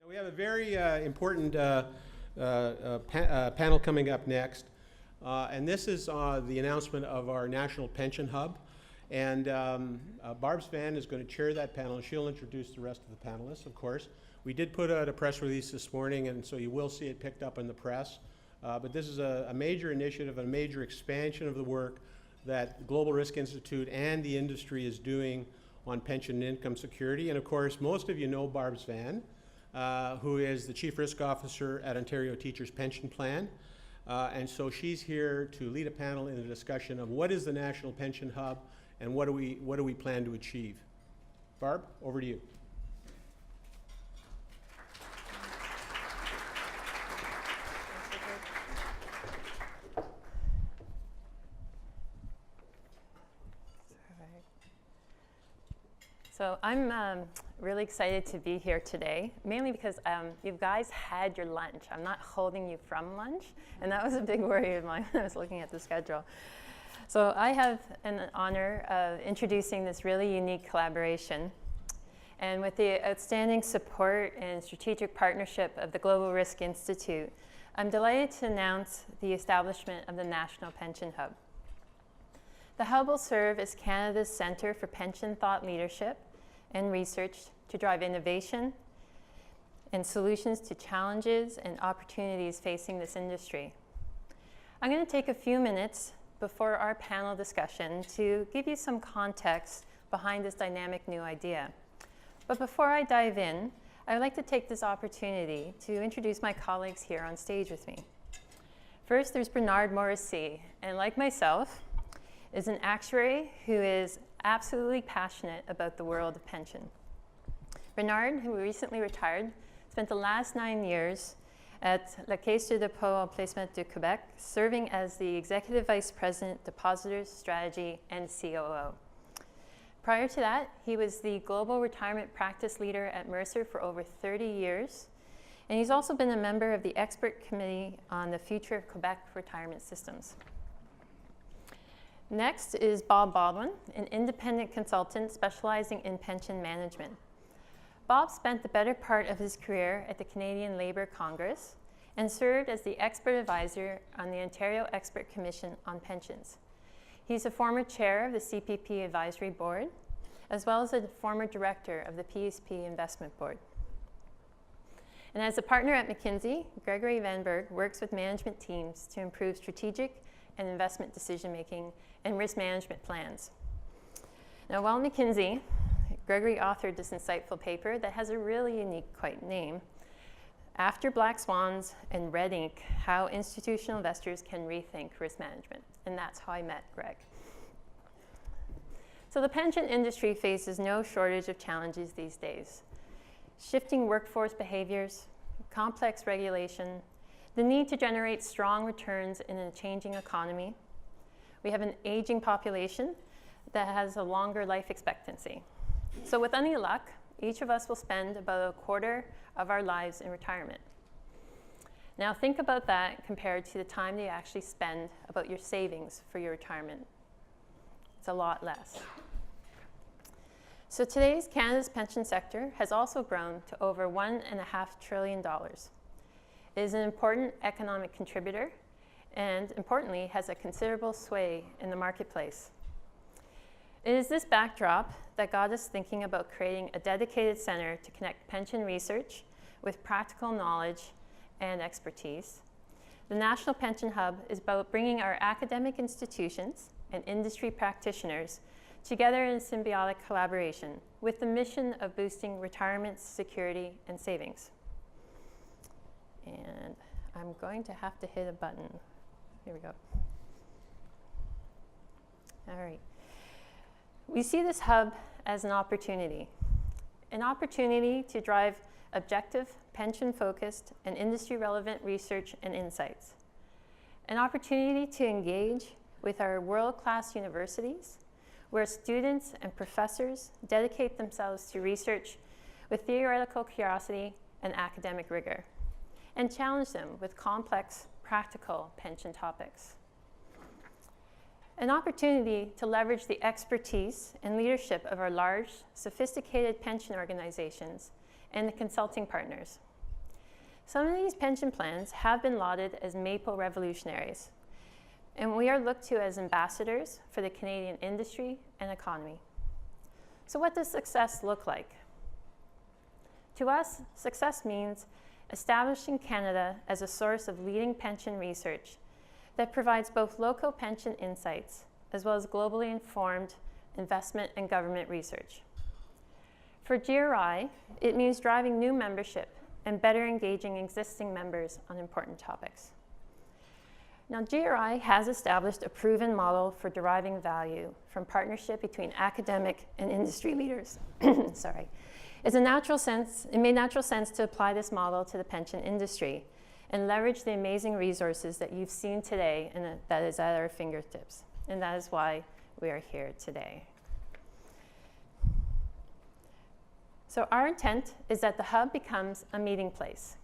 We have a very important panel coming up next, and this is the announcement of our National Pension Hub. And Barb Zvan is going to chair that panel, and she'll introduce the rest of the panelists, of course. We did put out a press release this morning, and so you will see it picked up in the press. But this is a major initiative, a major expansion of the work that the Global Risk Institute and the industry is doing on pension and income security. And of course, most of you know Barb Zvan, who is the Chief Risk Officer at Ontario Teachers' Pension Plan. And so she's here to lead a panel in a discussion of what is the National Pension Hub and what do we plan to achieve. Barb, over to you. So I'm really excited to be here today, mainly because you guys had your lunch. I'm not holding you from lunch, and that was a big worry of mine when I was looking at the schedule. So I have an honor of introducing this really unique collaboration. And with the outstanding support and strategic partnership of the Global Risk Institute, I'm delighted to announce the establishment of the National Pension Hub. The Hub will serve as Canada's Centre for Pension Thought Leadership and Research to drive innovation and solutions to challenges and opportunities facing this industry. I'm going to take a few minutes before our panel discussion to give you some context behind this dynamic new idea. But before I dive in, I would like to take this opportunity to introduce my colleagues here on stage with me. First, there's Bernard Morrissey, and like myself, is an actuary who is absolutely passionate about the world of pension. Bernard, who recently retired, spent the last 9 years at La Caisse de dépôt et placement de Québec, serving as the Executive Vice President, Depositors Strategy, and COO. Prior to that, he was the Global Retirement Practice Leader at Mercer for over 30 years, and he's also been a member of the Expert Committee on the Future of Quebec Retirement Systems. Next is Bob Baldwin, an independent consultant specializing in pension management. Bob spent the better part of his career at the Canadian Labour Congress and served as the expert advisor on the Ontario Expert Commission on Pensions. He's a former chair of the CPP Advisory Board, as well as a former director of the PSP Investment Board. And as a partner at McKinsey, Gregory Van Berg works with management teams to improve strategic and investment decision-making and risk management plans. Now, while McKinsey, Gregory authored this insightful paper that has a really unique name, After Black Swans and Red Ink, How Institutional Investors Can Rethink Risk Management. And that's how I met Greg. So the pension industry faces no shortage of challenges these days. Shifting workforce behaviors, complex regulation, the need to generate strong returns in a changing economy. We have an aging population that has a longer life expectancy. So with any luck, each of us will spend about a quarter of our lives in retirement. Now think about that compared to the time that you actually spend about your savings for your retirement. It's a lot less. So today's Canada's pension sector has also grown to over $1.5 trillion. It is an important economic contributor and, importantly, has a considerable sway in the marketplace. It is this backdrop that got us thinking about creating a dedicated center to connect pension research with practical knowledge and expertise. The National Pension Hub is about bringing our academic institutions and industry practitioners together in symbiotic collaboration with the mission of boosting retirement security and savings. And I'm going to have to hit a button. Here we go. All right. We see this hub as an opportunity to drive objective, pension-focused, and industry-relevant research and insights, an opportunity to engage with our world-class universities, where students and professors dedicate themselves to research with theoretical curiosity and academic rigor, and challenge them with complex, practical pension topics. An opportunity to leverage the expertise and leadership of our large, sophisticated pension organizations and the consulting partners, Some of these pension plans have been lauded as maple revolutionaries, and we are looked to as ambassadors for the Canadian industry and economy. So what does success look like? To us, success means establishing Canada as a source of leading pension research that provides both local pension insights as well as globally informed investment and government research. For GRI, it means driving new membership and better engaging existing members on important topics. Now, GRI has established a proven model for deriving value from partnership between academic and industry leaders. Sorry. It made natural sense to apply this model to the pension industry and leverage the amazing resources that you've seen today and that is at our fingertips. And that is why we are here today. So our intent is that the hub becomes a meeting place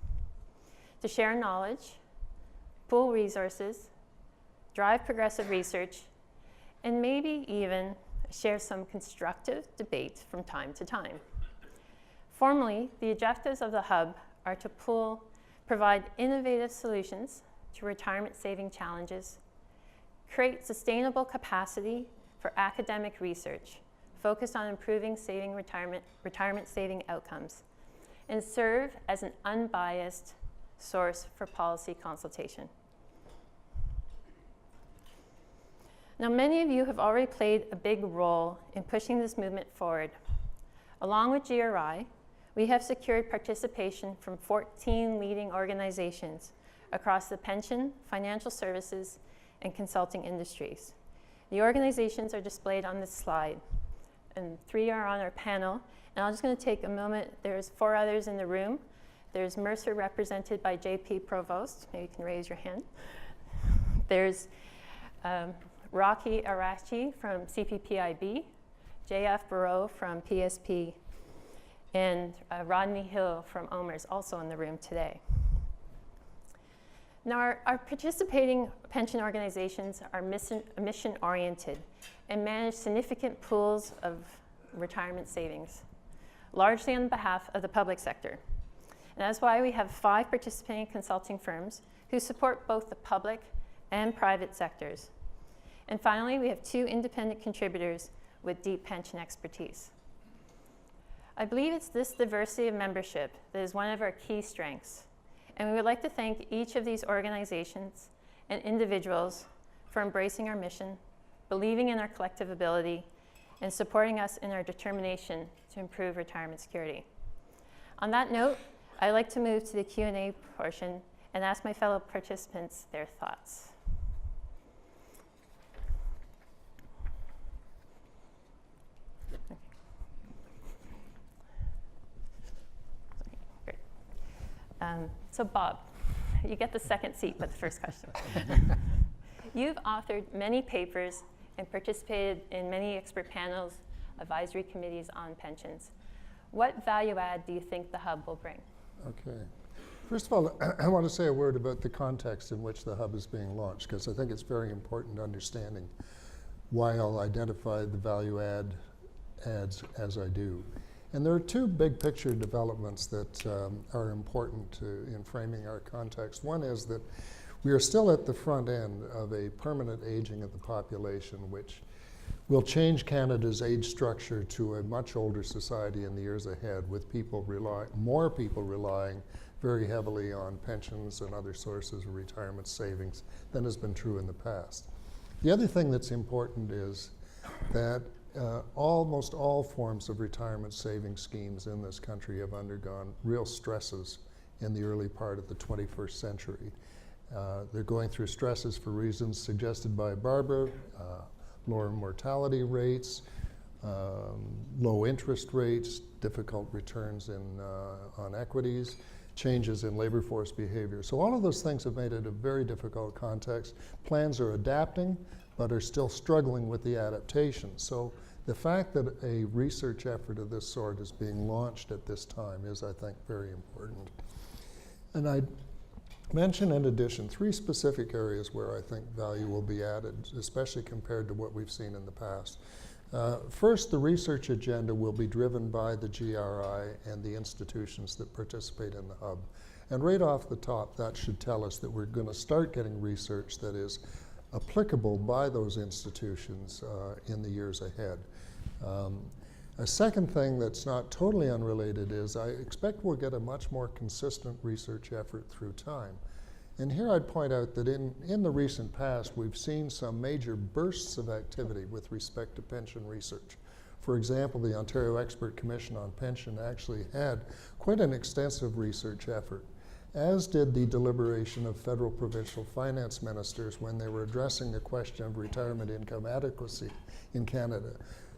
to share knowledge, pool resources, drive progressive research, and maybe even share some constructive debates from time to time. Formally, the objectives of the hub are to provide innovative solutions to retirement saving challenges, create sustainable capacity for academic research focused on improving retirement saving outcomes, and serve as an unbiased source for policy consultation. Now, many of you have already played a big role in pushing this movement forward. Along with GRI, we have secured participation from 14 leading organizations across the pension, financial services, and consulting industries. The organizations are displayed on this slide, and 3 are on our panel. And I'm just going to take a moment. There's 4 others in the room. There's Mercer, represented by JP Provost. Maybe you can raise your hand. There's Rocky Arachi from CPPIB, JF Barreau from PSP, and Rodney Hill from OMERS, also in the room today. Now, our participating pension organizations are mission-oriented and manage significant pools of retirement savings, largely on behalf of the public sector. And that's why we have 5 participating consulting firms who support both the public and private sectors. And finally, we have 2 independent contributors with deep pension expertise. I believe it's this diversity of membership that is one of our key strengths. And we would like to thank each of these organizations and individuals for embracing our mission, believing in our collective ability, and supporting us in our determination to improve retirement security. On that note, I'd like to move to the Q&A portion and ask my fellow participants their thoughts. So Bob, you get the second seat with the first question. You've authored many papers and participated in many expert panels, advisory committees on pensions. What value add do you think the hub will bring? Okay. First of all, I want to say a word about the context in which the hub is being launched, because I think it's very important understanding why I'll identify the value adds as I do. And there are 2 big picture developments that are important in framing our context. One is that we are still at the front end of a permanent aging of the population, which will change Canada's age structure to a much older society in the years ahead, with more people relying very heavily on pensions and other sources of retirement savings than has been true in the past. The other thing that's important is that almost all forms of retirement saving schemes in this country have undergone real stresses in the early part of the 21st century. They're going through stresses for reasons suggested by Barbara, lower mortality rates, low interest rates, difficult returns on equities, changes in labor force behavior. So all of those things have made it a very difficult context. Plans are adapting, but are still struggling with the adaptation. So the fact that a research effort of this sort is being launched at this time is, I think, very important. And I mention, in addition, 3 specific areas where I think value will be added, especially compared to what we've seen in the past. First, the research agenda will be driven by the GRI and the institutions that participate in the hub. And right off the top, that should tell us that we're going to start getting research that is applicable by those institutions in the years ahead. A second thing that's not totally unrelated is I expect we'll get a much more consistent research effort through time. And here I'd point out that in the recent past, we've seen some major bursts of activity with respect to pension research. For example, the Ontario Expert Commission on Pension actually had quite an extensive research effort, as did the deliberation of federal provincial finance ministers when they were addressing the question of retirement income adequacy in Canada.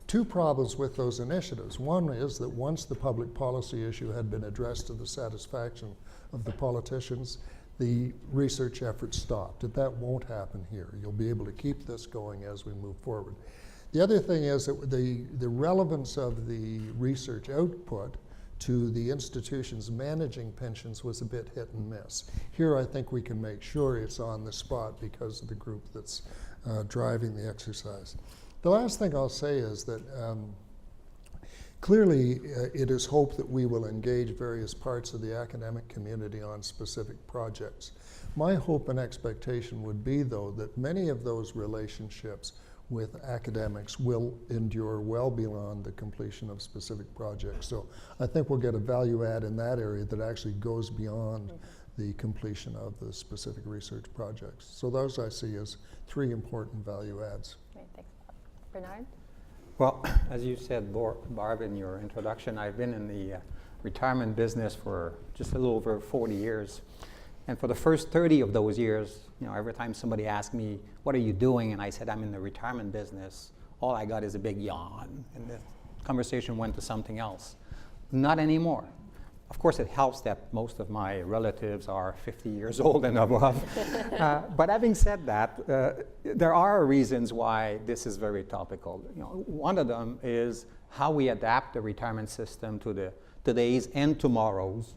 Two problems with those initiatives. One is that once the public policy issue had been addressed to the satisfaction of the politicians, the research effort stopped. And that won't happen here. You'll be able to keep this going as we move forward. The other thing is that the relevance of the research output to the institutions managing pensions was a bit hit and miss. Here I think we can make sure it's on the spot because of the group that's driving the exercise. The last thing I'll say is that clearly it is hoped that we will engage various parts of the academic community on specific projects. My hope and expectation would be, though, that many of those relationships with academics will endure well beyond the completion of specific projects. So I think we'll get a value add in that area that actually goes beyond the completion of the specific research projects. So those I see as three important value adds. Great, thanks. Bernard? Well, as you said, Barb, in your introduction, I've been in the retirement business for just a little over 40 years. And for the first 30 of those years, every time somebody asked me, what are you doing? And I said, I'm in the retirement business. All I got is a big yawn. And the conversation went to something else. Not anymore. Of course, it helps that most of my relatives are 50 years old and above. But having said that, there are reasons why this is very topical. One of them is how we adapt the retirement system to today's and tomorrow's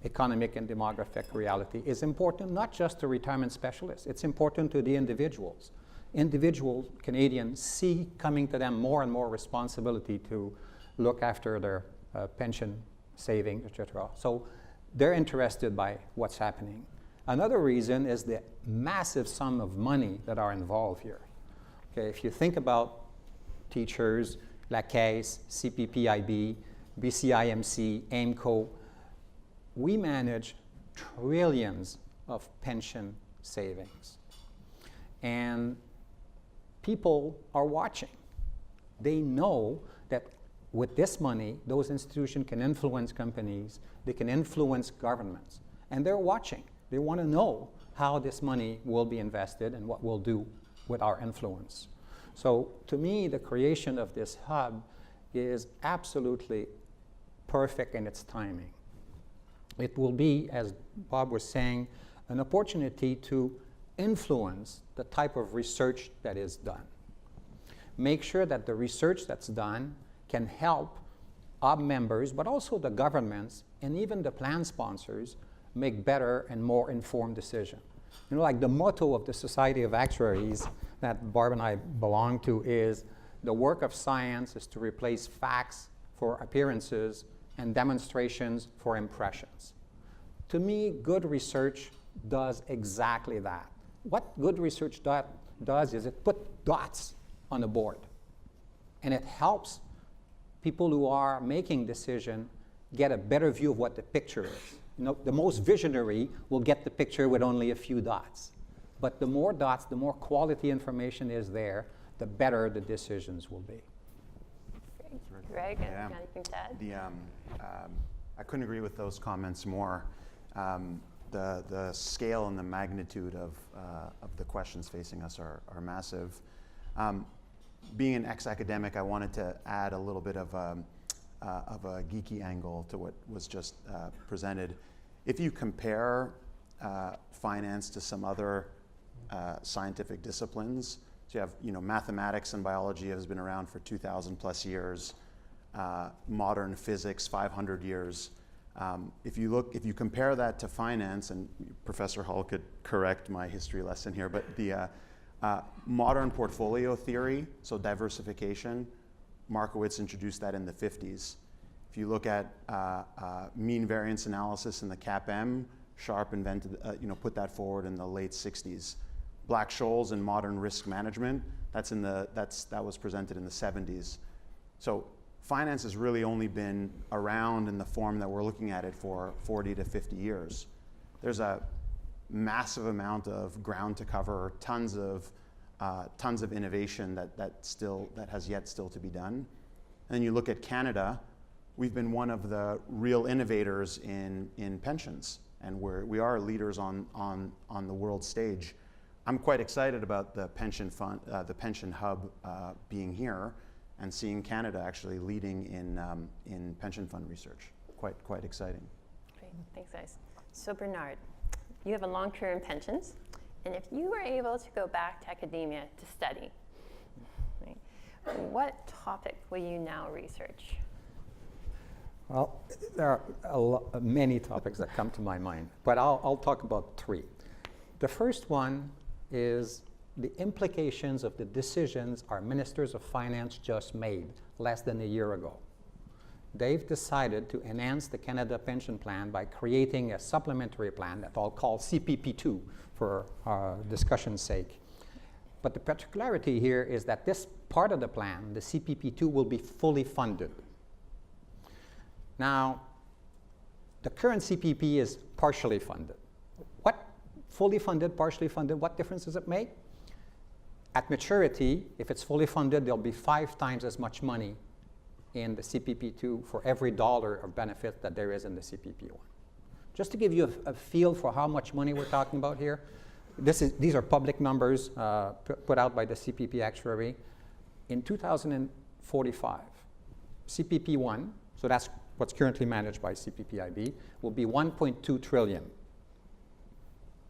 economic and demographic reality is important not just to retirement specialists, it's important to the individuals. Individual Canadians see coming to them more and more responsibility to look after their pension savings, etc. So they're interested by what's happening. Another reason is the massive sum of money that are involved here. Okay, if you think about teachers, La Caisse, CPPIB, BCIMC, AIMCO, we manage trillions of pension savings. And people are watching. They know that with this money, those institutions can influence companies, they can influence governments. And they're watching. They want to know how this money will be invested and what we'll do with our influence. So to me, the creation of this hub is absolutely perfect in its timing. It will be, as Bob was saying, an opportunity to influence the type of research that is done. Make sure that the research that's done can help our members, but also the governments and even the plan sponsors make better and more informed decisions. Like the motto of the Society of Actuaries that Barb and I belong to is, the work of science is to replace facts for appearances and demonstrations for impressions. To me, good research does exactly that. What good research does is it puts dots on a board, and it helps people who are making decisions get a better view of what the picture is. The most visionary will get the picture with only a few dots. But the more dots, the more quality information is there, the better the decisions will be. Greg, Yeah. anything to add? I couldn't agree with those comments more. The scale and the magnitude of the questions facing us are massive. Being an ex-academic, I wanted to add a little bit of a geeky angle to what was just presented. If you compare finance to some other scientific disciplines, so you have, mathematics and biology has been around for 2,000 plus years. Modern physics, 500 years. If you compare that to finance, and Professor Hull could correct my history lesson here, but the modern portfolio theory, so diversification, Markowitz introduced that in the 50s. If you look at mean variance analysis in the CAPM, Sharp invented, put that forward in the late 60s. Black-Scholes and modern risk management, that was presented in the 70s. So finance has really only been around in the form that we're looking at it for 40 to 50 years. There's a massive amount of ground to cover, tons of innovation that has yet still to be done. And you look at Canada, we've been one of the real innovators in pensions, and we are leaders on the world stage. I'm quite excited about the pension fund, the pension hub being here, and seeing Canada actually leading in pension fund research. Quite exciting. Great, thanks guys. So Bernard, you have a long career in pensions, and if you were able to go back to academia to study, right, what topic will you now research? Well, there are many topics that come to my mind, but I'll talk about 3. The first one is the implications of the decisions our ministers of finance just made less than a year ago. They've decided to enhance the Canada Pension Plan by creating a supplementary plan that I'll call CPP2 for discussion's sake. But the particularity here is that this part of the plan, the CPP2, will be fully funded. Now, the current CPP is partially funded. What fully funded, partially funded, what difference does it make? At maturity, if it's fully funded, there'll be 5 times as much money in the CPP2 for every $1 of benefit that there is in the CPP1. Just to give you a feel for how much money we're talking about here, these are public numbers put out by the CPP actuary. In 2045, CPP1, so that's what's currently managed by CPPIB, will be $1.2 trillion.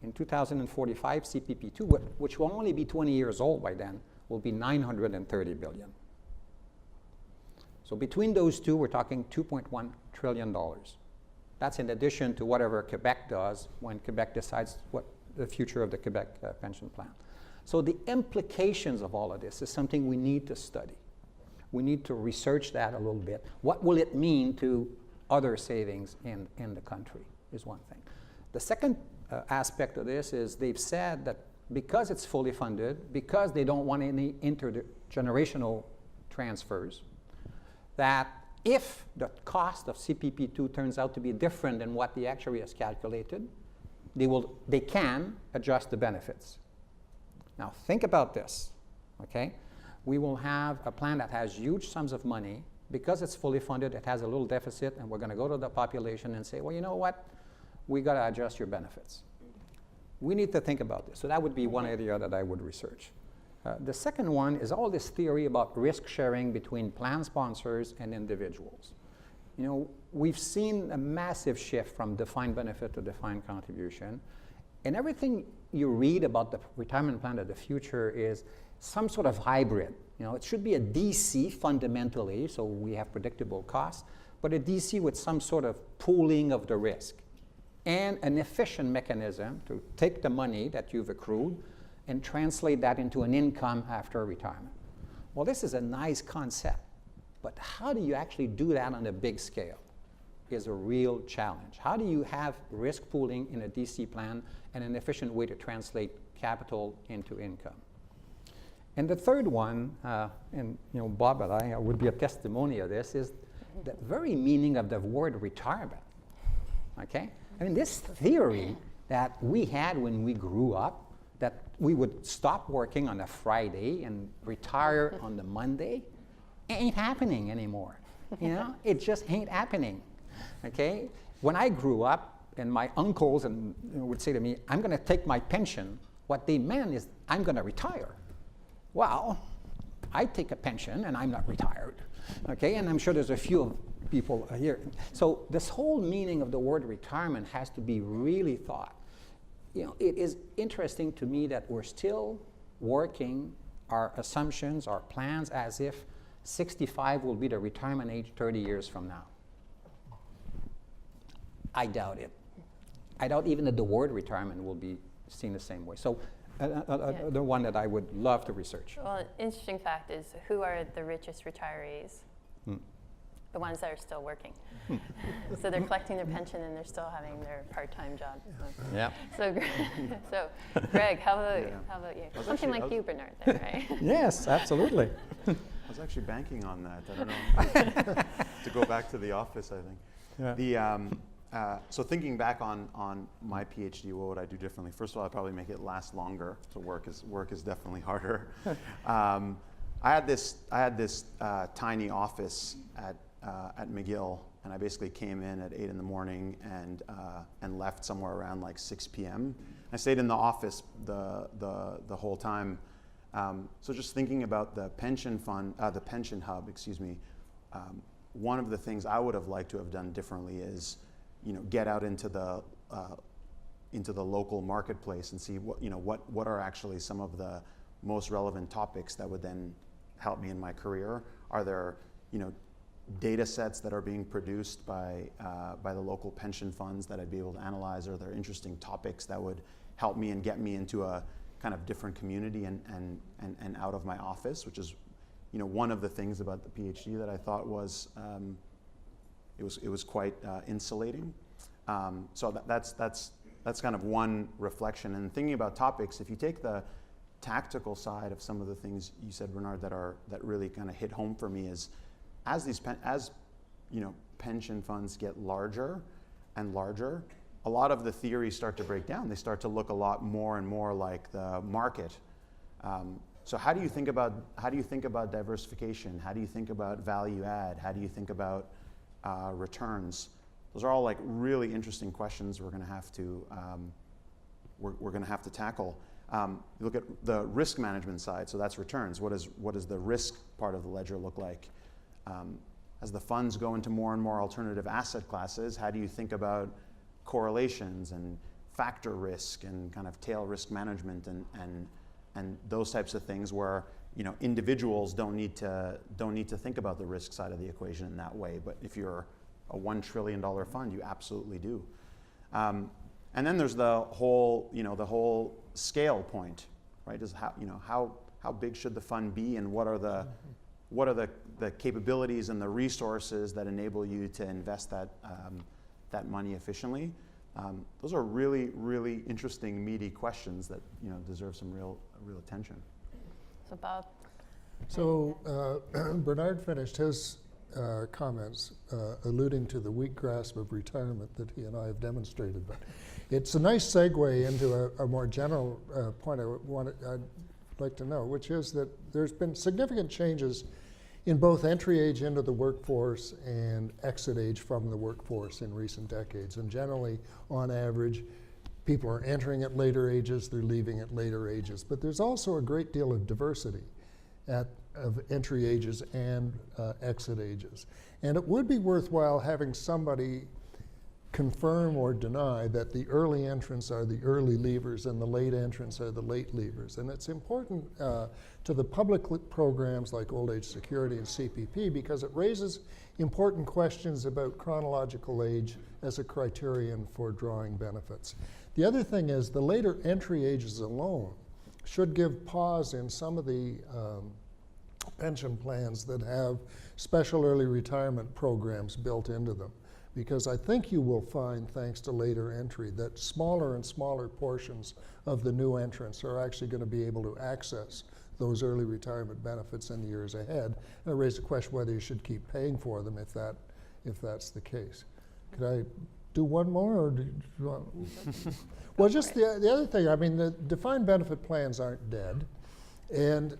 In 2045, CPP2, which will only be 20 years old by then, will be $930 billion. So between those two, we're talking $2.1 trillion. That's in addition to whatever Quebec does when Quebec decides what the future of the Quebec pension plan. So the implications of all of this is something we need to study. We need to research that a little bit. What will it mean to other savings in the country is one thing. The second aspect of this is they've said that because it's fully funded, because they don't want any intergenerational transfers, that if the cost of CPP2 turns out to be different than what the actuary has calculated, they can adjust the benefits. Now think about this, okay? We will have a plan that has huge sums of money. Because it's fully funded, it has a little deficit, and we're going to go to the population and say, well, you know what? We got to adjust your benefits. We need to think about this. So that would be one area that I would research. The second one is all this theory about risk sharing between plan sponsors and individuals. You know, we've seen a massive shift from defined benefit to defined contribution. And everything you read about the retirement plan of the future is some sort of hybrid. You know, it should be a DC fundamentally, so we have predictable costs, but a DC with some sort of pooling of the risk and an efficient mechanism to take the money that you've accrued and translate that into an income after retirement. Well, this is a nice concept, but how do you actually do that on a big scale is a real challenge. How do you have risk pooling in a DC plan and an efficient way to translate capital into income? And the third one, and you know, Bob and I would be a testimony of this, is the very meaning of the word retirement, okay? I mean, this theory that we had when we grew up, that we would stop working on a Friday and retire on the Monday, ain't happening anymore. You know, it just ain't happening. Okay? When I grew up, and my uncles would say to me, "I'm going to take my pension," what they meant is, "I'm going to retire." Well, I take a pension and I'm not retired. Okay? And I'm sure there's a few people here. So this whole meaning of the word retirement has to be really thought. You know, it is interesting to me that we're still working our assumptions, our plans, as if 65 will be the retirement age 30 years from now. I doubt it. I doubt even that the word retirement will be seen the same way. So the one that I would love to research. Well, an interesting fact is, who are the richest retirees? the ones that are still working. So they're collecting their pension and they're still having their part-time job. Yeah. So, so Greg, how about, Yeah. how about you? I was Something actually- like you, Bernard, there, right? Yes, absolutely. I was actually banking on that. I don't know. To go back to the office, I think. Yeah. So thinking back on my PhD, what would I do differently? First of all, I'd probably make it last longer. So work is definitely harder. I had this tiny office at McGill, and I basically came in at 8 in the morning and left somewhere around like 6 p.m. I stayed in the office the whole time. So just thinking about the pension fund, the pension hub, excuse me. One of the things I would have liked to have done differently is, get out into the local marketplace and see what are actually some of the most relevant topics that would then help me in my career. Are there data sets that are being produced by the local pension funds that I'd be able to analyze? Are there interesting topics that would help me and get me into a kind of different community and out of my office, which is one of the things about the PhD that I thought was it was quite insulating. So that's kind of one reflection. And thinking about topics, if you take the tactical side of some of the things you said, Bernard, that really kind of hit home for me is as pension funds get larger and larger, a lot of the theories start to break down. They start to look a lot more and more like the market. So how do you think about diversification? How do you think about value add? How do you think about returns? Those are all like really interesting questions we're going to have to we're going to have to tackle. You look at the risk management side, so that's returns. What does the risk part of the ledger look like? As the funds go into more and more alternative asset classes, how do you think about correlations and factor risk and kind of tail risk management and those types of things where individuals don't need to think about the risk side of the equation in that way, but if you're a $1 trillion fund, you absolutely do. And then there's the whole scale point, right? Is how big should the fund be, and what are the capabilities and the resources that enable you to invest that money efficiently? Those are really, really interesting, meaty questions that deserve some real attention. So Bob. So Bernard finished his comments alluding to the weak grasp of retirement that he and I have demonstrated, but it's a nice segue into a more general point I'd like to know, which is that there's been significant changes in both entry age into the workforce and exit age from the workforce in recent decades. And generally, on average, people are entering at later ages, they're leaving at later ages. But there's also a great deal of diversity of entry ages and exit ages. And it would be worthwhile having somebody confirm or deny that the early entrants are the early leavers and the late entrants are the late leavers. And it's important to the public programs like Old Age Security and CPP because it raises important questions about chronological age as a criterion for drawing benefits. The other thing is the later entry ages alone should give pause in some of the pension plans that have special early retirement programs built into them. Because I think you will find, thanks to later entry, that smaller and smaller portions of the new entrants are actually going to be able to access those early retirement benefits in the years ahead. And it raises the question whether you should keep paying for them if that's the case. Could I do one more, or do you want? Well, just the other thing. I mean, the defined benefit plans aren't dead, and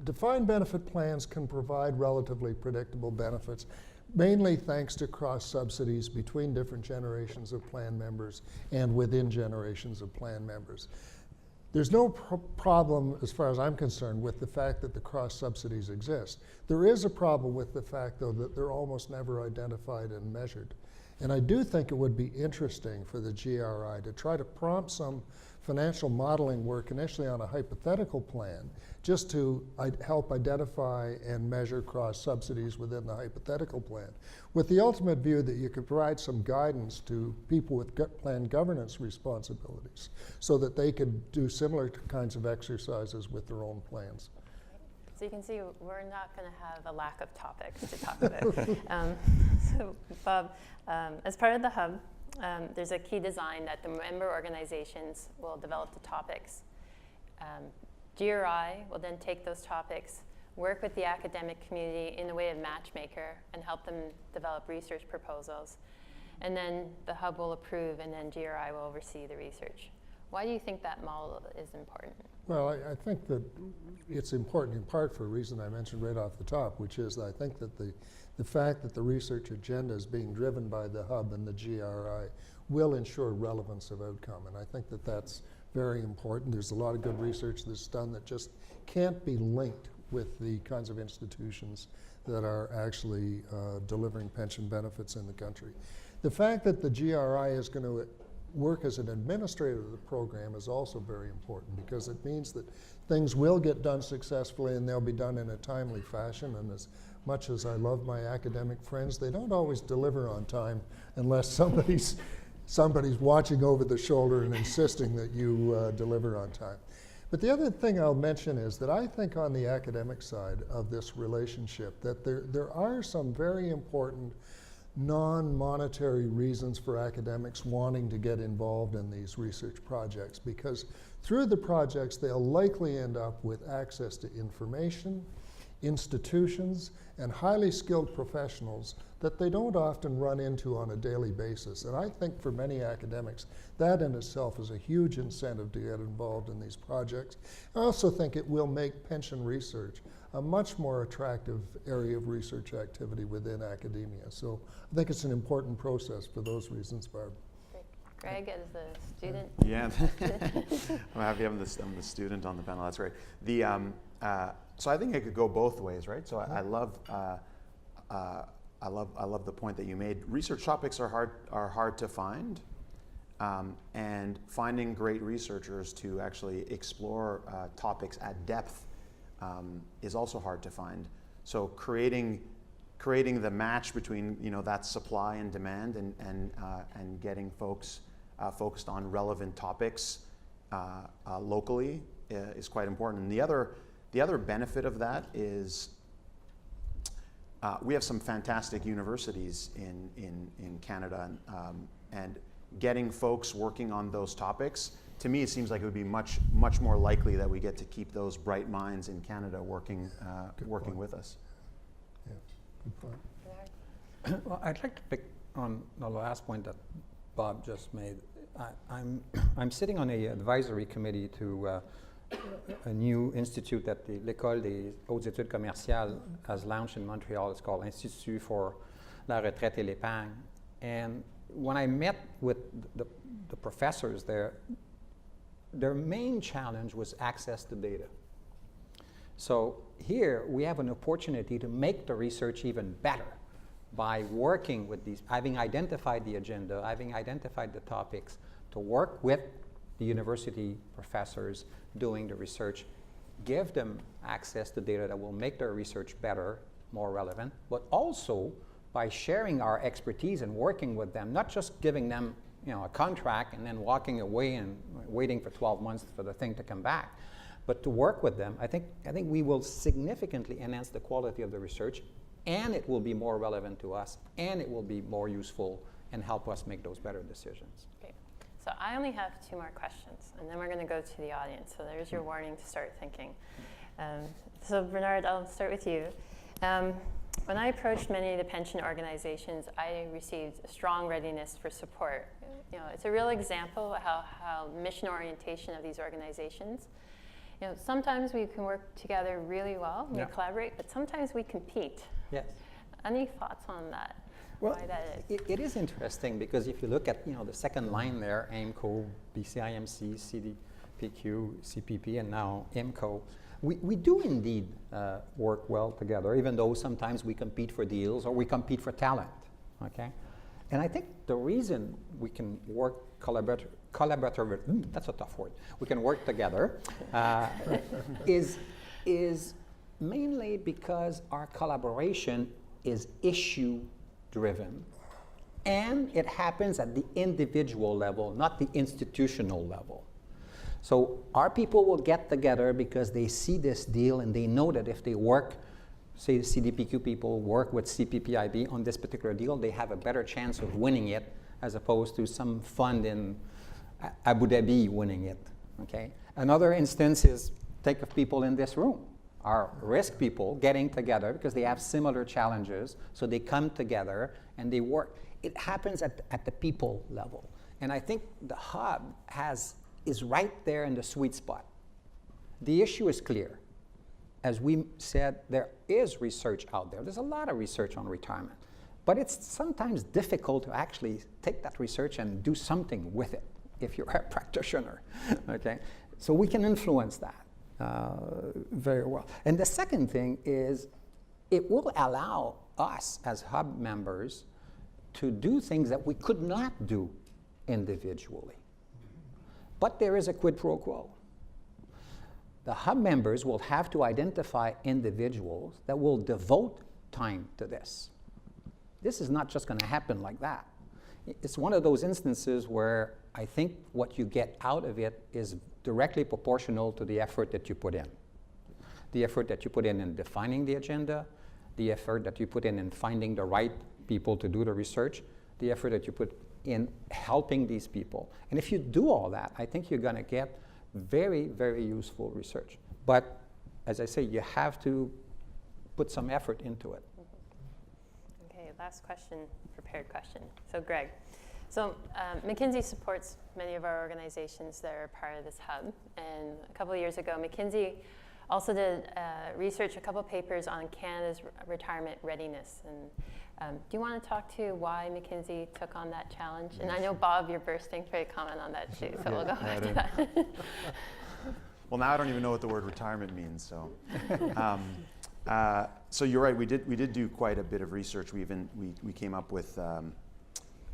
defined benefit plans can provide relatively predictable benefits, mainly thanks to cross subsidies between different generations of plan members and within generations of plan members. There's no problem, as far as I'm concerned, with the fact that the cross subsidies exist. There is a problem with the fact, though, that they're almost never identified and measured. And I do think it would be interesting for the GRI to try to prompt some financial modeling work initially on a hypothetical plan, just to help identify and measure cross subsidies within the hypothetical plan, with the ultimate view that you could provide some guidance to people with plan governance responsibilities so that they could do similar kinds of exercises with their own plans. So you can see we're not going to have a lack of topics to talk about. So Bob, as part of the hub, there's a key design that the member organizations will develop the topics. GRI will then take those topics, work with the academic community in the way of matchmaker, and help them develop research proposals. And then the hub will approve, and then GRI will oversee the research. Why do you think that model is important? Well, I think that it's important in part for a reason I mentioned right off the top, which is that I think that the fact that the research agenda is being driven by the hub and the GRI will ensure relevance of outcome. And I think that that's very important. There's a lot of good research that's done that just can't be linked with the kinds of institutions that are actually delivering pension benefits in the country. The fact that the GRI is going to work as an administrator of the program is also very important, because it means that things will get done successfully and they'll be done in a timely fashion. And as much as I love my academic friends, they don't always deliver on time unless somebody's watching over the shoulder and insisting that you deliver on time. But the other thing I'll mention is that I think on the academic side of this relationship that there are some very important non-monetary reasons for academics wanting to get involved in these research projects, because through the projects they'll likely end up with access to information, institutions, and highly skilled professionals that they don't often run into on a daily basis. And I think for many academics, that in itself is a huge incentive to get involved in these projects. I also think it will make pension research a much more attractive area of research activity within academia. So I think it's an important process for those reasons, Barb. Great. Greg, as a student? Yeah, I'm happy I'm the student on the panel. That's right. So I think it could go both ways, right? So I love the point that you made. Research topics are hard to find, and finding great researchers to actually explore topics at depth is also hard to find. So creating the match between that supply and demand, and getting folks focused on relevant topics locally is quite important. And the other benefit of that is we have some fantastic universities in Canada, and getting folks working on those topics, to me it seems like it would be much more likely that we get to keep those bright minds in Canada working with us. Yeah, good point. Well, I'd like to pick on the last point that Bob just made. I'm sitting on an advisory committee to a new institute that l'École des Hautes Études Commerciales has launched in Montreal. It's called Institut for la Retraite et l'Épargne. And when I met with the professors there, their main challenge was access to data. So here we have an opportunity to make the research even better by working with these, having identified the agenda, having identified the topics, to work with the university professors doing the research, give them access to data that will make their research better, more relevant, but also by sharing our expertise and working with them, not just giving them a contract and then walking away and waiting for 12 months for the thing to come back, but to work with them. I think we will significantly enhance the quality of the research, and it will be more relevant to us, and it will be more useful and help us make those better decisions. Great. So I only have 2 more questions, and then we're going to go to the audience. So there's your warning to start thinking. So Bernard, I'll start with you. When I approached many of the pension organizations, I received a strong readiness for support. It's a real example of how mission orientation of these organizations. Sometimes we can work together really well, we collaborate, but sometimes we compete. Yes. Any thoughts on that? Well, why that is? It is interesting because if you look at the second line there, AIMCO, BCIMC, CDPQ, CPP, and now IMCO, we do indeed work well together, even though sometimes we compete for deals or we compete for talent. Okay, and I think the reason we can work collaboratively, that's a tough word. We can work together is mainly because our collaboration is issue-driven, and it happens at the individual level, not the institutional level. So our people will get together because they see this deal and they know that if they work, say the CDPQ people work with CPPIB on this particular deal, they have a better chance of winning it as opposed to some fund in Abu Dhabi winning it, okay? Another instance is take of people in this room. Our risk people getting together because they have similar challenges, so they come together and they work. It happens at the people level. And I think the hub is right there in the sweet spot. The issue is clear. As we said, there is research out there. There's a lot of research on retirement. But it's sometimes difficult to actually take that research and do something with it if you're a practitioner, okay? So we can influence that very well. And the second thing is it will allow us as hub members to do things that we could not do individually. But there is a quid pro quo. The hub members will have to identify individuals that will devote time to this. This is not just going to happen like that. It's one of those instances where I think what you get out of it is directly proportional to the effort that you put in. The effort that you put in defining the agenda, the effort that you put in finding the right people to do the research, the effort that you put in helping these people. And if you do all that, I think you're going to get very, very useful research. But as I say, you have to put some effort into it. Okay, last question, prepared question. So Greg, so McKinsey supports many of our organizations that are part of this hub. And a couple of years ago, McKinsey also did research, a couple of papers on Canada's retirement readiness. And do you want to talk to why McKinsey took on that challenge? And I know, Bob, you're bursting to comment on that too, so we'll go back to that. Well, now I don't even know what the word retirement means. So, so you're right. We did do quite a bit of research. We came up with the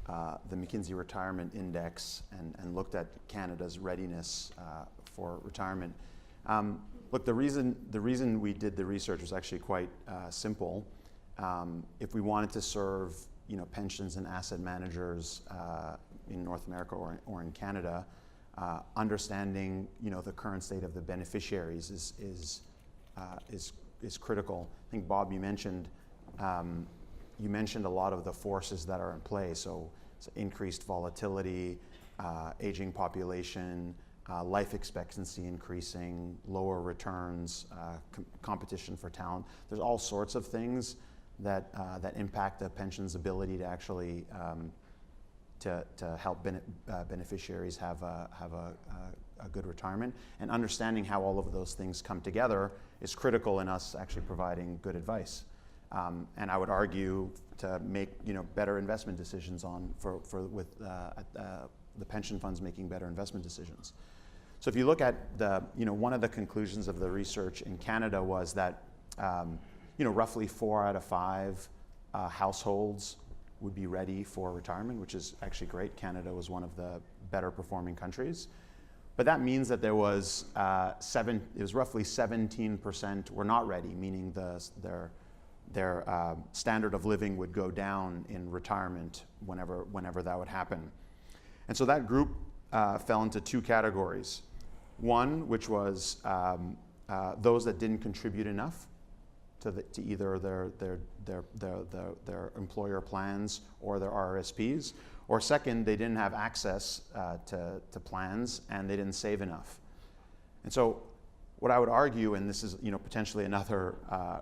McKinsey Retirement Index and looked at Canada's readiness for retirement. Look, the reason we did the research was actually quite simple. If we wanted to serve, pensions and asset managers in North America or in Canada, understanding, the current state of the beneficiaries is critical. I think, Bob, you mentioned a lot of the forces that are in play. So increased volatility, aging population, life expectancy increasing, lower returns, competition for talent. There's all sorts of things that impact the pension's ability to actually to help beneficiaries have a good retirement. And understanding how all of those things come together is critical in us actually providing good advice. And I would argue to make better investment decisions with the pension funds making better investment decisions. So if you look at one of the conclusions of the research in Canada was that roughly 4 out of 5 households would be ready for retirement, which is actually great. Canada was one of the better performing countries. But that means that there was it was roughly 17% were not ready, meaning their standard of living would go down in retirement whenever that would happen. And so that group fell into 2 categories. One, which was those that didn't contribute enough to either their employer plans or their RRSPs, or second, they didn't have access to plans and they didn't save enough. And so what I would argue, and this is potentially another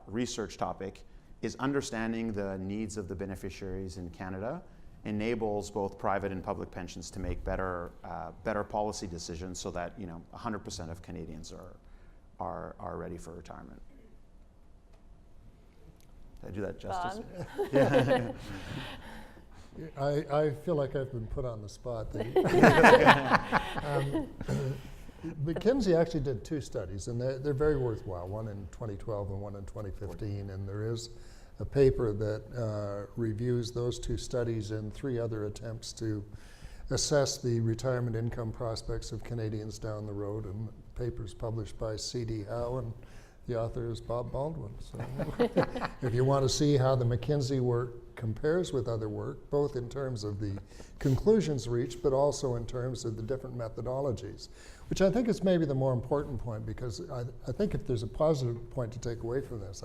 research topic, is understanding the needs of the beneficiaries in Canada enables both private and public pensions to make better policy decisions so that 100% of Canadians are ready for retirement. Did I do that justice? Yeah. I feel like I've been put on the spot. McKinsey actually did 2 studies, and they're very worthwhile, one in 2012 and one in 2015, and there is a paper that reviews those 2 studies and 3 other attempts to assess the retirement income prospects of Canadians down the road, and papers published by C.D. Howe and The author is Bob Baldwin. So if you want to see how the McKinsey work compares with other work, both in terms of the conclusions reached, but also in terms of the different methodologies, which I think is maybe the more important point, because I think if there's a positive point to take away from this,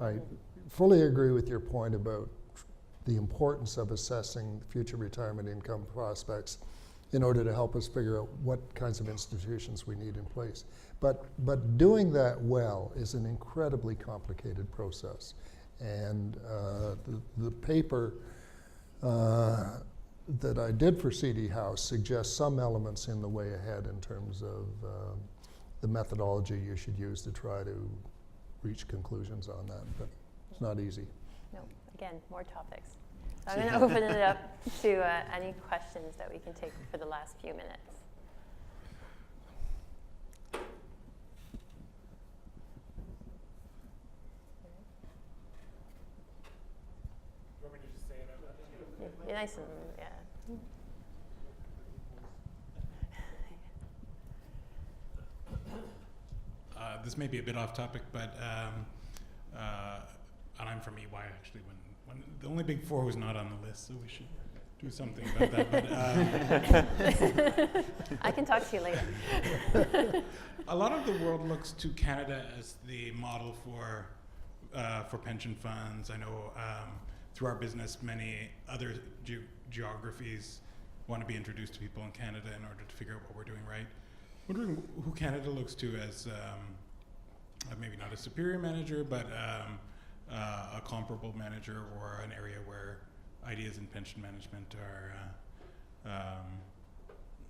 I fully agree with your point about the importance of assessing future retirement income prospects in order to help us figure out what kinds of institutions we need in place. But doing that well is an incredibly complicated process. And the paper that I did for CD House suggests some elements in the way ahead in terms of the methodology you should use to try to reach conclusions on that, but it's not easy. No, again, more topics. So I'm going to open it up to any questions that we can take for the last few minutes. Be nice and, yeah. This may be a bit off topic, but and I'm from EY actually. When the only Big Four was not on the list, so we should do something about that. But I can talk to you later. a lot of the world looks to Canada as the model for pension funds. I know through our business, many other geographies want to be introduced to people in Canada in order to figure out what we're doing right. Wondering who Canada looks to as maybe not a superior manager, but a comparable manager, or an area where ideas in pension management are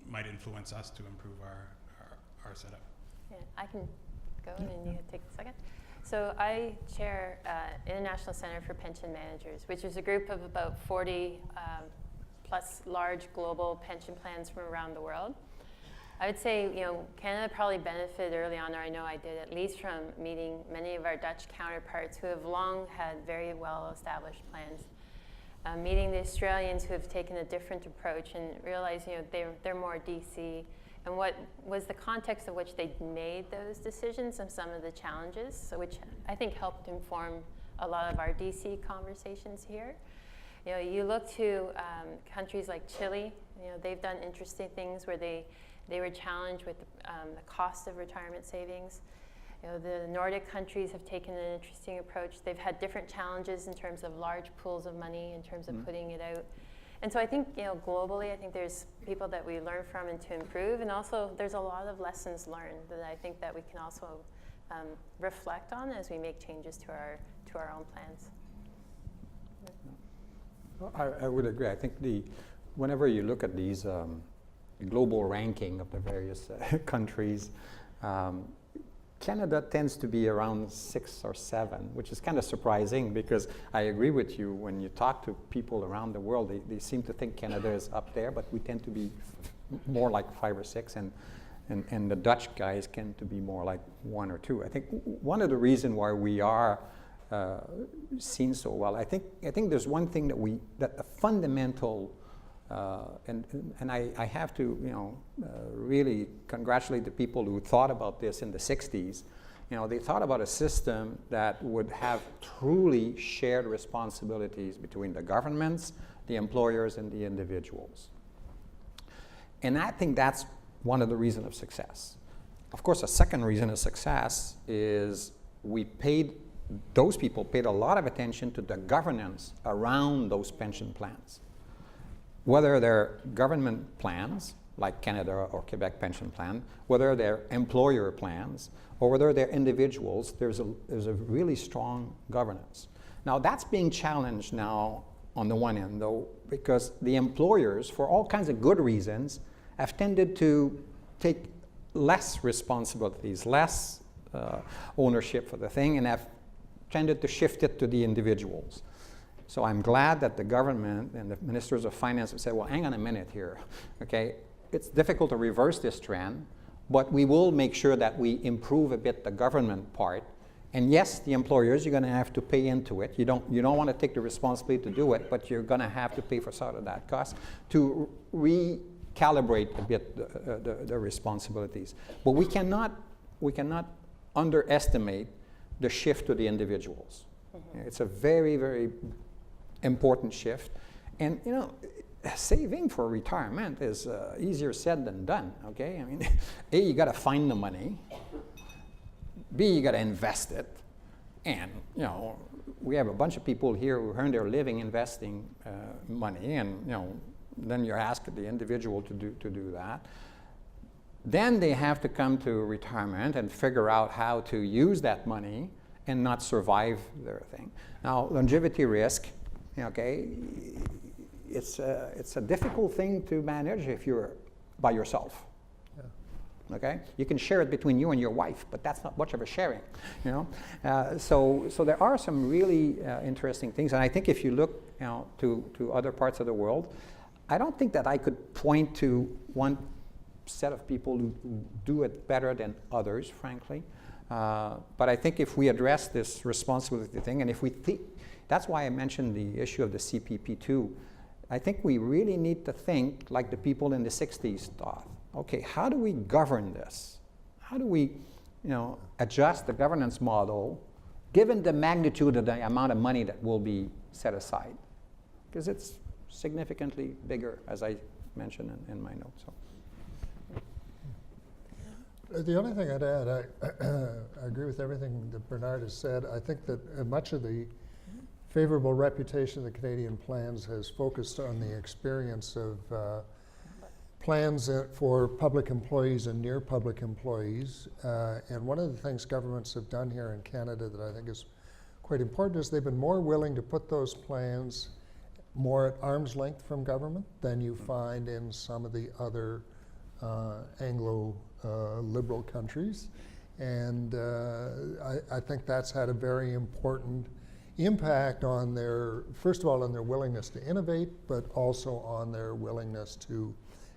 might influence us to improve our setup. Yeah, I can go and then you take a second. So I chair International Center for Pension Managers, which is a group of about 40 plus large global pension plans from around the world. I would say, Canada probably benefited early on, or I know I did, at least from meeting many of our Dutch counterparts who have long had very well-established plans. Meeting the Australians who have taken a different approach and realized, they're more DC, and what was the context of which they made those decisions and some of the challenges, so which I think helped inform a lot of our DC conversations here. You look to countries like Chile, they've done interesting things where they were challenged with the cost of retirement savings. The Nordic countries have taken an interesting approach. They've had different challenges in terms of large pools of money, in terms of putting it out. And so I think, globally, I think there's people that we learn from and to improve, and also there's a lot of lessons learned that I think that we can also reflect on as we make changes to our own plans. I would agree. I think whenever you look at these global ranking of the various countries, Canada tends to be around 6 or 7, which is kind of surprising, because I agree with you. When you talk to people around the world, they seem to think Canada is up there, but we tend to be more like 5 or 6, and the Dutch guys tend to be more like 1 or 2. I think one of the reasons why we are seen so well, I think there's one thing that a fundamental and I have to, really congratulate the people who thought about this in the 60s. They thought about a system that would have truly shared responsibilities between the governments, the employers, and the individuals. And I think that's one of the reasons of success. Of course, a second reason of success is those people paid a lot of attention to the governance around those pension plans. Whether they're government plans, like Canada or Quebec pension plan, whether they're employer plans, or whether they're individuals, there's a really strong governance. Now, that's being challenged now on the one end, though, because the employers, for all kinds of good reasons, have tended to take less responsibilities, less ownership for the thing, and have tended to shift it to the individuals. So I'm glad that the government and the ministers of finance have said, well, hang on a minute here, okay? It's difficult to reverse this trend, but we will make sure that we improve a bit the government part. And yes, the employers, you're going to have to pay into it. You don't want to take the responsibility to do it, but you're going to have to pay for sort of that cost to recalibrate a bit the responsibilities. But we cannot underestimate the shift to the individuals. It's a very, very important shift. And, you know, saving for retirement is easier said than done, okay? I mean, A, you got to find the money. B, you got to invest it. And, you know, we have a bunch of people here who earn their living investing money, and, you know, then you ask the individual to do that. Then they have to come to retirement and figure out how to use that money and not survive their thing. Now, longevity risk, okay, it's a difficult thing to manage if you're by yourself. Yeah. Okay, you can share it between you and your wife, but that's not much of a sharing, you know. So there are some really interesting things, and I think if you look, you know, to other parts of the world, I don't think that I could point to one set of people who do it better than others, frankly. But I think if we address this responsibility thing, and if we think, that's why I mentioned the issue of the CPP2. I think we really need to think like the people in the 60s thought. Okay, how do we govern this? How do we, you know, adjust the governance model given the magnitude of the amount of money that will be set aside? Because it's significantly bigger, as I mentioned in my notes. So. The only thing I'd add, I agree with everything that Bernard has said. I think that much of the favorable reputation of the Canadian plans has focused on the experience of plans for public employees and near public employees. And one of the things governments have done here in Canada that I think is quite important is they've been more willing to put those plans more at arm's length from government than you find in some of the other Anglo liberal countries. And I think that's had a very important impact on their, first of all, on their willingness to innovate, but also on their willingness to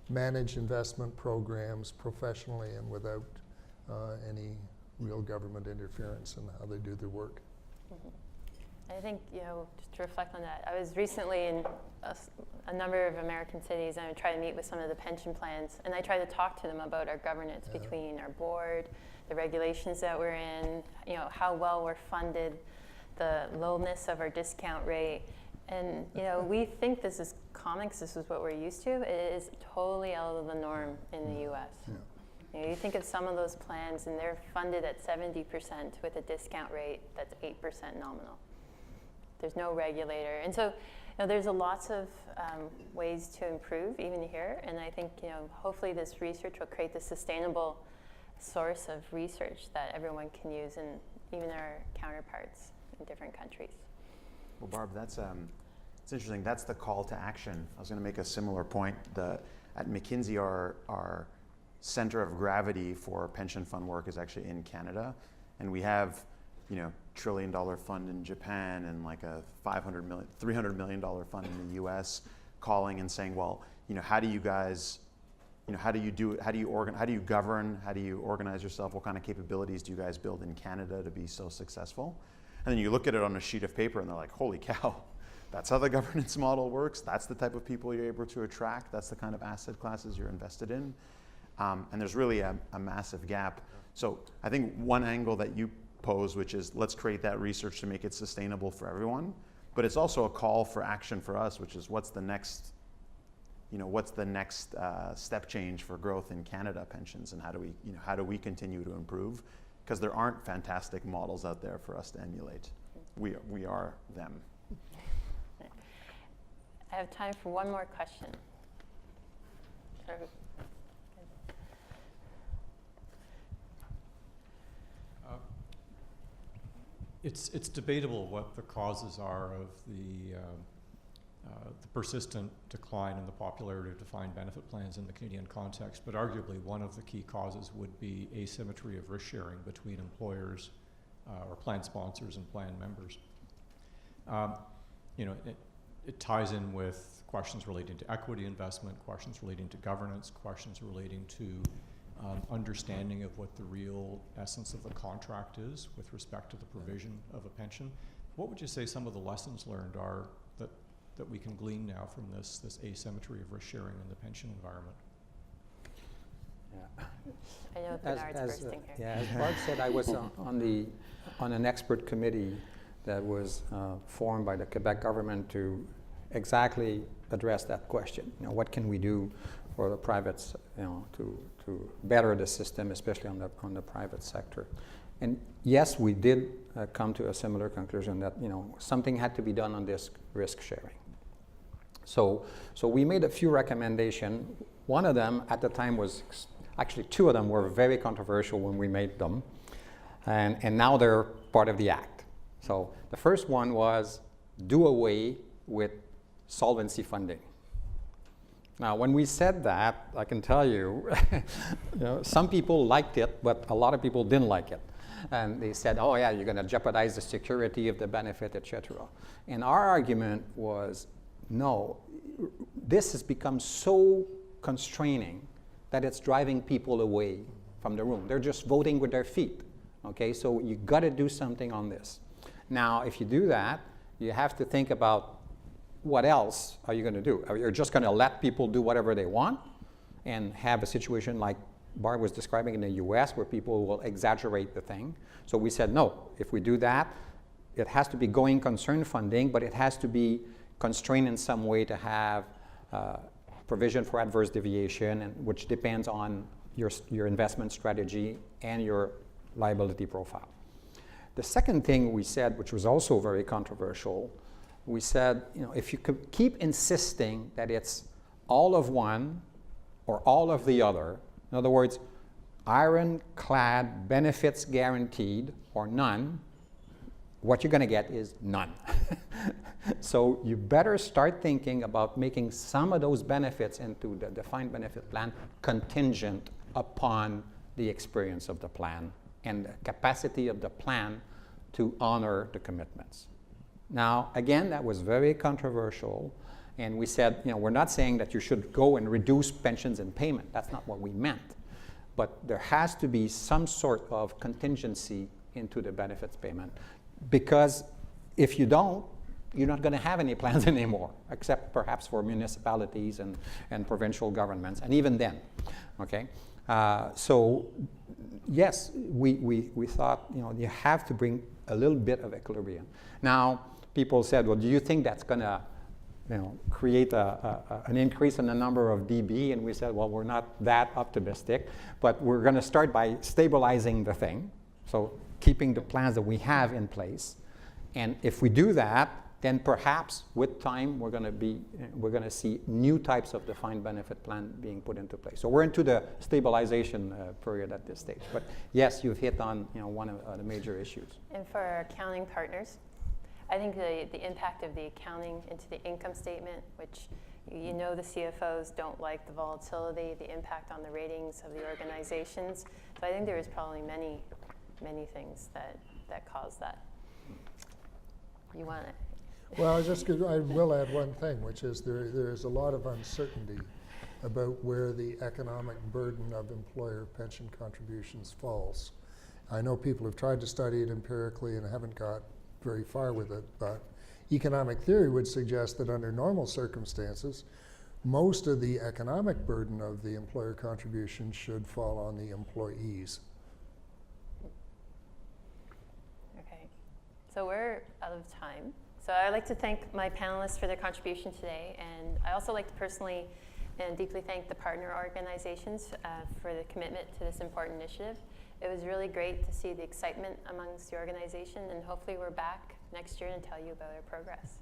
manage investment programs professionally and without any real government interference in how they do their work. I think, you know, just to reflect on that, I was recently in a number of American cities, and I tried to meet with some of the pension plans, and I tried to talk to them about our governance between our board, the regulations that we're in, you know, how well we're funded, the lowness of our discount rate. And, you know, we think this is common because this is what we're used to. It is totally out of the norm in the US. Yeah. You know, you think of some of those plans, and they're funded at 70% with a discount rate that's 8% nominal. There's no regulator. And so, you know, there's lots of ways to improve even here. And I think, you know, hopefully this research will create the sustainable source of research that everyone can use, and even our counterparts in different countries. Well, Barb, that's it's interesting. That's the call to action. I was going to make a similar point. At McKinsey, our center of gravity for pension fund work is actually in Canada, and we have, you know, $1 trillion fund in Japan and like a $300 million fund in the U.S. calling and saying, well, you know, how do you guys, you know, how do you do it? How do you govern? How do you organize yourself? What kind of capabilities do you guys build in Canada to be so successful? And then you look at it on a sheet of paper and they're like, holy cow, that's how the governance model works. That's the type of people you're able to attract. That's the kind of asset classes you're invested in. And there's really a massive gap. So I think one angle that you pose, which is let's create that research to make it sustainable for everyone. But it's also a call for action for us, which is what's the next step change for growth in Canada pensions, and how do we continue to improve? Because there aren't fantastic models out there for us to emulate. We are them. I have time for one more question. It's debatable what the causes are of the persistent decline in the popularity of defined benefit plans in the Canadian context, but arguably one of the key causes would be asymmetry of risk sharing between employers or plan sponsors and plan members. You know, it ties in with questions relating to equity investment, questions relating to governance, questions relating to understanding of what the real essence of the contract is with respect to the provision of a pension. What would you say some of the lessons learned are that we can glean now from this asymmetry of risk sharing in the pension environment? Yeah. I know Bernard's bursting here. Yeah, as Barb said, I was on an expert committee that was formed by the Quebec government to exactly address that question. You know, what can we do for the privates, you know, to better the system, especially on the private sector. And yes, we did come to a similar conclusion that, you know, something had to be done on this risk sharing. So we made a few recommendations. One of them at the time was, actually two of them were very controversial when we made them, and now they're part of the act. So the first one was do away with solvency funding. Now, when we said that, I can tell you, you know, some people liked it, but a lot of people didn't like it. And they said, oh yeah, you're going to jeopardize the security of the benefit, etc. And our argument was, no, this has become so constraining that it's driving people away from the room. They're just voting with their feet. Okay, so you got to do something on this. Now, if you do that, you have to think about what else are you going to do? Are you just going to let people do whatever they want and have a situation like Barb was describing in the US where people will exaggerate the thing? So we said, no, if we do that, it has to be going concern funding, but it has to be constrained in some way to have provision for adverse deviation, and which depends on your investment strategy and your liability profile. The second thing we said, which was also very controversial, we said, you know, if you could keep insisting that it's all of one or all of the other, in other words, ironclad benefits guaranteed or none, what you're going to get is none. So you better start thinking about making some of those benefits into the defined benefit plan contingent upon the experience of the plan and the capacity of the plan to honor the commitments. Now, again, that was very controversial, and we said, you know, we're not saying that you should go and reduce pensions and payment. That's not what we meant. But there has to be some sort of contingency into the benefits payment, because if you don't, you're not going to have any plans anymore, except perhaps for municipalities and provincial governments, and even then, okay? So, yes, we thought, you know, you have to bring a little bit of equilibrium. Now, people said, well, do you think that's going to, you know, create an increase in the number of DB? And we said, well, we're not that optimistic, but we're going to start by stabilizing the thing, so keeping the plans that we have in place. And if we do that, then perhaps with time we're going to see new types of defined benefit plan being put into place. So we're into the stabilization period at this stage. But yes, you've hit on, you know, one of the major issues. And for our accounting partners, I think the impact of the accounting into the income statement, which you know the CFOs don't like the volatility, the impact on the ratings of the organizations. So I think there is probably many things that cause that. You want it? Well, I will add one thing, which is there is a lot of uncertainty about where the economic burden of employer pension contributions falls. I know people have tried to study it empirically and haven't got very far with it, but economic theory would suggest that under normal circumstances, most of the economic burden of the employer contribution should fall on the employees. Okay, so we're out of time. So I'd like to thank my panelists for their contribution today, and I also like to personally and deeply thank the partner organizations for the commitment to this important initiative. It was really great to see the excitement amongst the organization, and hopefully we're back next year and tell you about our progress.